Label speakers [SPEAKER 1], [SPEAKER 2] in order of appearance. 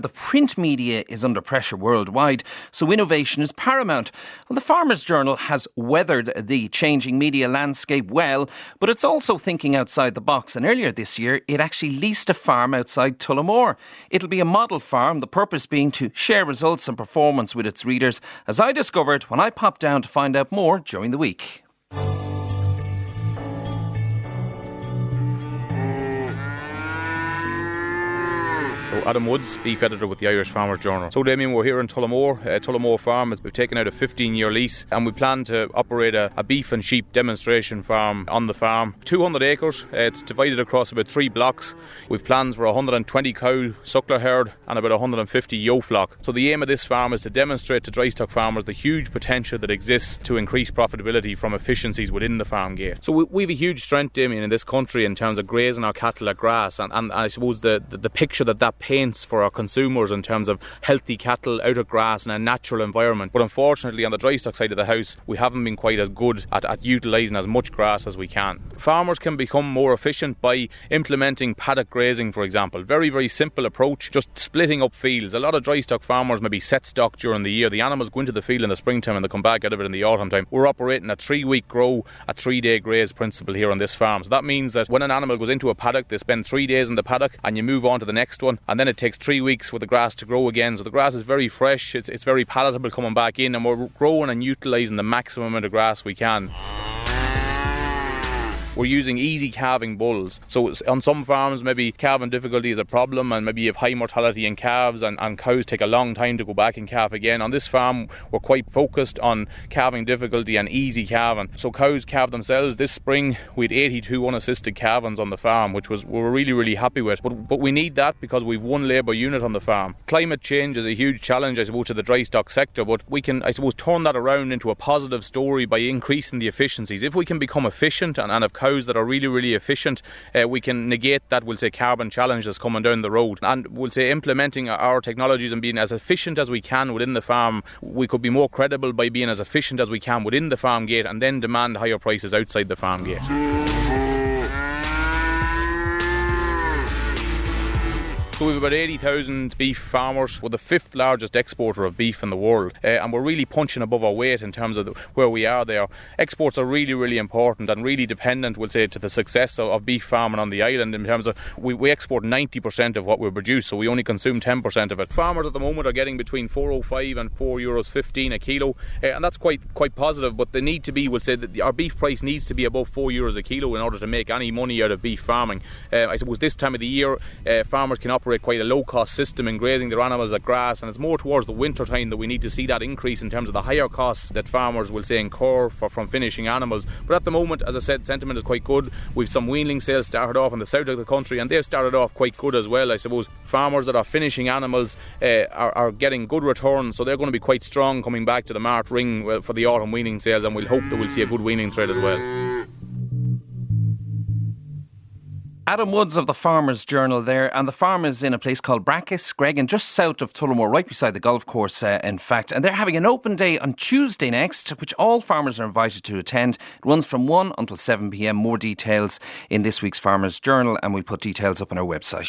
[SPEAKER 1] The print media is under pressure worldwide, so innovation is paramount. Well, the Farmers' Journal has weathered the changing media landscape well, but it's also thinking outside the box. And earlier this year, it actually leased a farm outside Tullamore. It'll be a model farm, the purpose being to share results and performance with its readers, as I discovered when I popped down to find out more during the week.
[SPEAKER 2] Adam Woods, beef editor with the Irish Farmers' Journal. So Damien, we're here in Tullamore. Tullamore Farm. We've taken out a 15-year lease and we plan to operate a beef and sheep demonstration farm on the farm. 200 acres. It's divided across about 3 blocks. We've plans for 120 cow suckler herd and about 150 ewe flock. So the aim of this farm is to demonstrate to dry stock farmers the huge potential that exists to increase profitability from efficiencies within the farm gate. So we have a huge strength, Damien, in this country in terms of grazing our cattle at grass, and I suppose the picture that paints for our consumers in terms of healthy cattle out of grass in a natural environment. But unfortunately, on the dry stock side of the house, we haven't been quite as good at utilising as much grass as we can. Farmers can become more efficient by implementing paddock grazing, for example. Very, very simple approach, just splitting up fields. A lot of dry stock farmers maybe set stock during the year. The animals go into the field in the springtime and they come back out of it in the autumn time. We're operating a 3-week grow, a 3-day graze principle here on this farm. So that means that when an animal goes into a paddock, they spend 3 days in the paddock and you move on to the next one, and then it takes 3 weeks for the grass to grow again. So the grass is very fresh, it's very palatable coming back in, and we're growing and utilising the maximum amount of grass we can. We're using easy calving bulls. So on some farms, maybe calving difficulty is a problem and maybe you have high mortality in calves and cows take a long time to go back and calve again. On this farm, we're quite focused on calving difficulty and easy calving. So cows calve themselves. This spring, we had 82 unassisted calvings on the farm, which we're really, really happy with. But we need that because we've one labour unit on the farm. Climate change is a huge challenge, I suppose, to the dry stock sector, but we can, I suppose, turn that around into a positive story by increasing the efficiencies. If we can become efficient and have cows that are really, really efficient, we can negate that, we'll say, carbon challenge that's coming down the road. And we'll say implementing our technologies and being as efficient as we can within the farm, we could be more credible by being as efficient as we can within the farm gate and then demand higher prices outside the farm gate. So we have about 80,000 beef farmers. We're the 5th largest exporter of beef in the world, and we're really punching above our weight in terms of where we are there. Exports are really, really important and really dependent, we'll say, to the success of beef farming on the island in terms of we export 90% of what we produce, so we only consume 10% of it. Farmers at the moment are getting between €4.05 and €4.15 a kilo, and that's quite positive, but they need to be, we'll say, that our beef price needs to be above €4 a kilo in order to make any money out of beef farming. I suppose this time of the year, farmers can operate quite a low-cost system in grazing their animals at grass, and it's more towards the winter time that we need to see that increase in terms of the higher costs that farmers will say incur from finishing animals. But at the moment, as I said, sentiment is quite good. We've some weanling sales started off in the south of the country, and they've started off quite good as well. I suppose farmers that are finishing animals are getting good returns, so they're going to be quite strong coming back to the Mart ring for the autumn weaning sales, and we'll hope that we'll see a good weaning trade as well.
[SPEAKER 1] Adam Woods of the Farmers' Journal there, and the farm is in a place called Brackus, Gregan, just south of Tullamore, right beside the golf course, in fact. And they're having an open day on Tuesday next, which all farmers are invited to attend. It runs from 1 until 7 p.m. More details in this week's Farmers' Journal, and we'll put details up on our website.